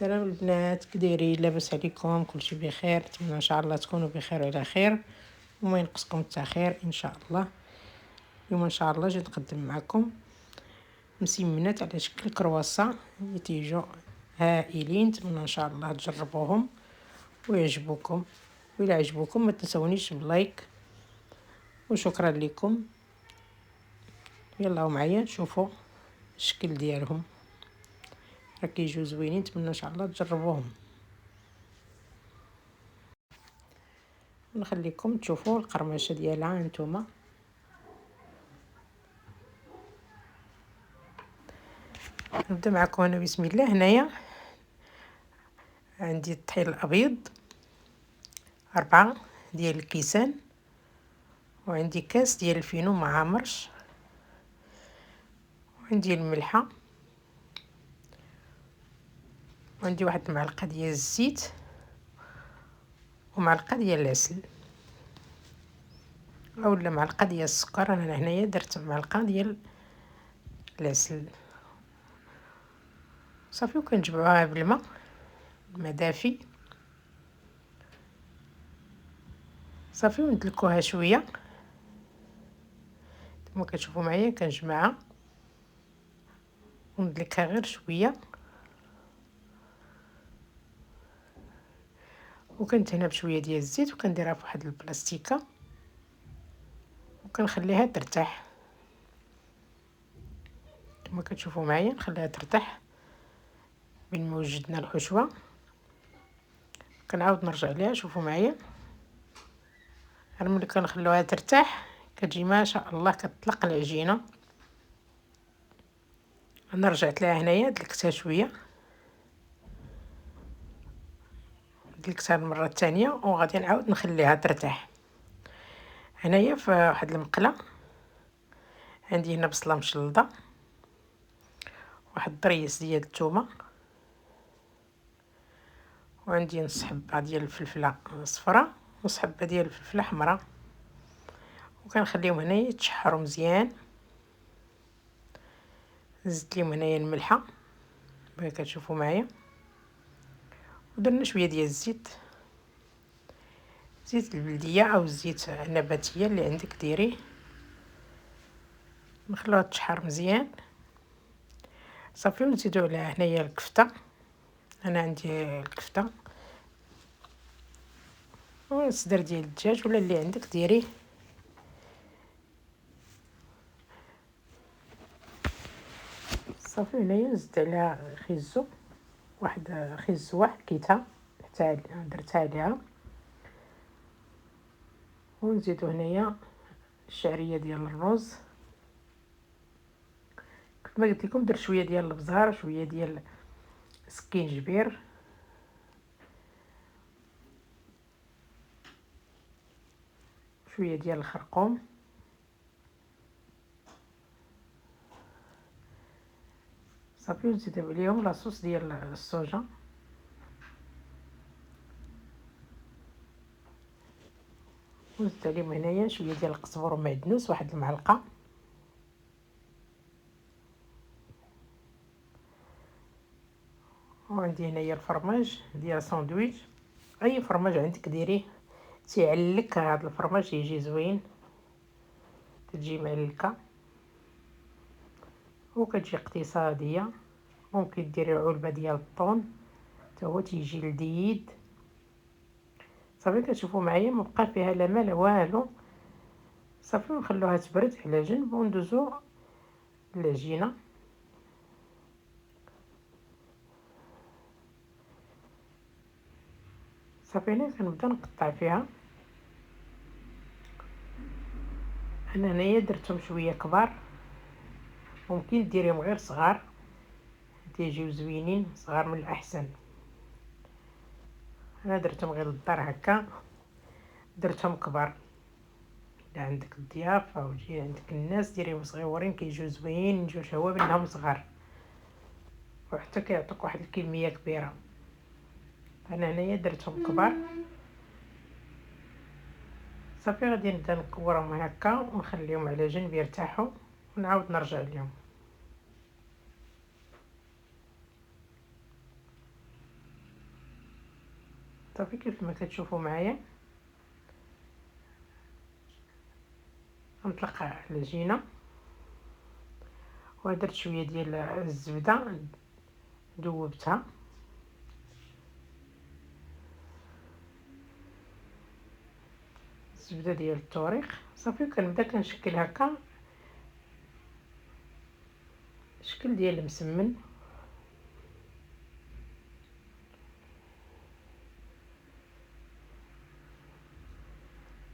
سلام البنات، كدايرين؟ لاباس عليكم؟ كلشي بخير؟ نتمنى ان شاء الله تكونوا بخير وعلى خير وما ينقصكم حتى خير ان شاء الله. اليوم ان شاء الله جيت نقدم معكم مسمنات على شكل كرواسون يتيجوا هائلين. نتمنى ان شاء الله تجربوهم ويعجبوكم، وإلا عجبوكم ما تنسونيش بلايك، وشكرا لكم. يلا معايا نشوفوا الشكل ديالهم، راه كيجيو زوينين. نتمنى ان شاء الله تجربوهم. نخليكم تشوفوا القرمشه ديالها انتوما. نبدا معكم انا بسم الله. هنايا عندي الطحين الابيض 4 ديال الكيسان، وعندي كاس ديال الفينو مع مرش، وعندي الملحه، وعندي واحد المعلقه ديال الزيت ومعلقه ديال العسل اولا معلقه ديال السكر. انا هنايا درت معلقه ديال العسل صافي، وكنجمعوها بالماء دافي صافي، وندلكوها شويه كما كتشوفوا معايا. كنجمعها وندلكها غير شويه، وكندهنها بشويه ديال الزيت، وكنديرها في واحد البلاستيكه وكنخليها ترتاح كما كتشوفوا معايا. نخليها ترتاح من ما وجدنا الحشوه، كنعاود نرجع ليها. شوفوا معايا، ملي كنخلوها ترتاح كتجي ما شاء الله كتطلق العجينه. انا رجعت لها هنايا دلكتها شويه، دلكتها المره الثانيه، وغادي نعاود نخليها ترتاح. هنايا في واحد المقله عندي هنا بصله مشلضه، واحد الضريس ديال الثومه، وعندي نص حبه ديال الفلفله الصفراء ونص حبه ديال الفلفله حمراء، وكنخليهم هنايا يتشحروا مزيان. زدت لهم هنايا الملحه كما كتشوفوا معايا، ودرنا شويه ديال الزيت، زيت البلديه او الزيت النباتيه اللي عندك ديريه. نخلوها تشحر مزيان صافي، ونزيدو عليها هنايا الكفته. انا عندي الكفته والصدر ديال الدجاج ولا اللي عندك ديريه. صافي هنايا زدت عليها خيزو، واحد خيزو حكيتها حتى درتها عليها، ونزيدو هنايا الشعريه ديال الرز. كما قلت لكم درت شويه ديال البزار، شويه ديال السكينجبير، شويه ديال الخرقوم، صافي. ونزيد عليهم لاصوص ديال الصوجا، وزدت عليهم هنايا شويه ديال القزبر ومعدنوس، واحد المعلقه، وعندي هنايا الفرماج ديال ساندويتش. اي فرماج عندك ديريه تيعلك، هذا الفرماج يجي زوين، تجي معلكه وكتجي اقتصاديه. ممكن ديري علبه ديال الطون حتى هو تيجي لذيذ صافي. كتشوفوا معايا ما بقى فيها لا ما لا والو صافي، ونخلوها تبرد على جنب وندوزو للعجينه. صافي انا كنبدا نقطع فيها. انا هنايا درتهم شويه كبار، ممكن ديريهم غير صغار تيجيو زوينين، صغار من الاحسن. انا درتهم غير للدار هكا، درتهم كبار. اذا عندك الضياف او جي عندك الناس ديريهم صغيورين كيجيو زوينين، يجيو شهوه منهم صغار، وحتى كيعطوك واحد الكميه كبيره. انا هنايا درتهم كبار صافي. غادي نبدا نكورهم هكا ونخليهم على جنب يرتاحوا، ونعاود نرجع لهم. صافي كيف ما كتشوفوا معايا غنطلق العجينه، ودرت شويه ديال الزبده ذوبتها، الزبده ديال الطوريق صافي. كنبدا كنشكل هكا شكل ديال المسمن.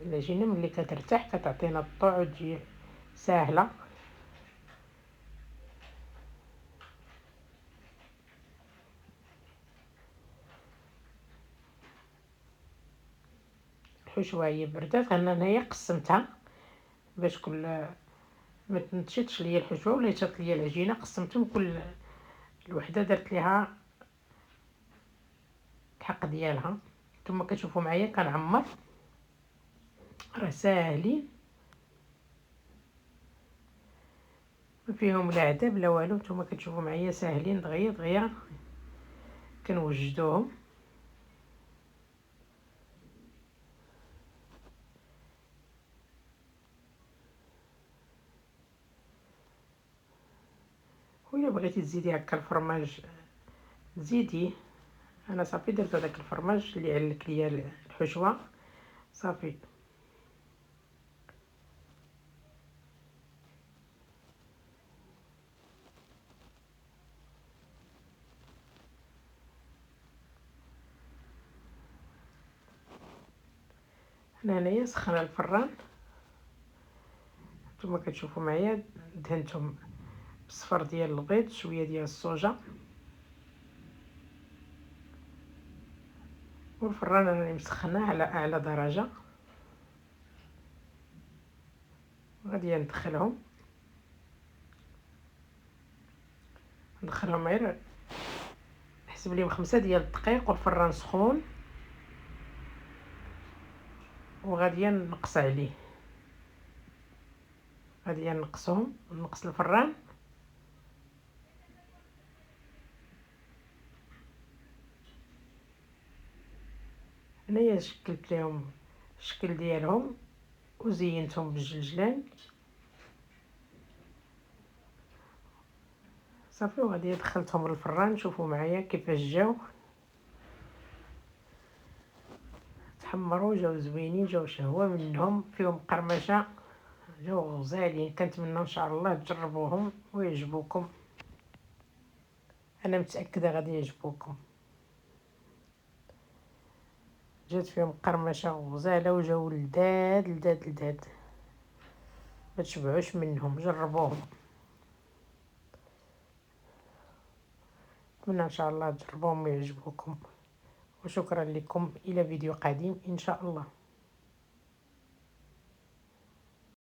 العجينه ملي كترتاح كتعطينا الطوع وتجي ساهله. الحشوه هي بردات، انا هنايا قسمتها باش كل ما تنتشطش ليا الحشوه ولا يشط ليا العجينه، قسمتهم كل الوحده درت ليها الحق ديالها. نتوما كتشوفوا معايا كنعمر، راه ساهلين ما فيهم لا عذاب لا والو. نتوما كتشوفوا معايا ساهلين دغيا دغيا كنوجدوهم. وإلا بغيتي تزيدي هكا الفرماج زيدي، انا صافي درت هذاك الفرماج اللي علك ليا الحشوه صافي. انا هنايا سخنه الفران، نتوما كتشوفوا معايا دهنتهم بالصفر ديال البيض، شويه ديال الصوجه، والفران راني مسخناه على اعلى درجه. غادي ندخلهم غير نحسب ليهم 5 ديال الدقائق والفران سخون، وغادي نقص عليه. غادي نقصهم، نقص الفران. هنايا شكلت لهم الشكل ديالهم وزينتهم بالجلجلان صافي. وغادي دخلتهم للفران، شوفوا معايا كيفاش جاو تحمروا، جاو زوينين، جاو شهوه منهم، فيهم قرمشه، جاو غزالين. كنتمنى ان شاء الله تجربوهم ويعجبوكم، انا متاكده غادي يعجبوكم. جات فيهم قرمشه غزاله وجاو لذاذ لذاذ لذاذ، ما تشبعوش منهم، جربوهم. اتمنى ان شاء الله تجربوهم ويعجبوكم، وشكرا لكم. الى فيديو قادم ان شاء الله.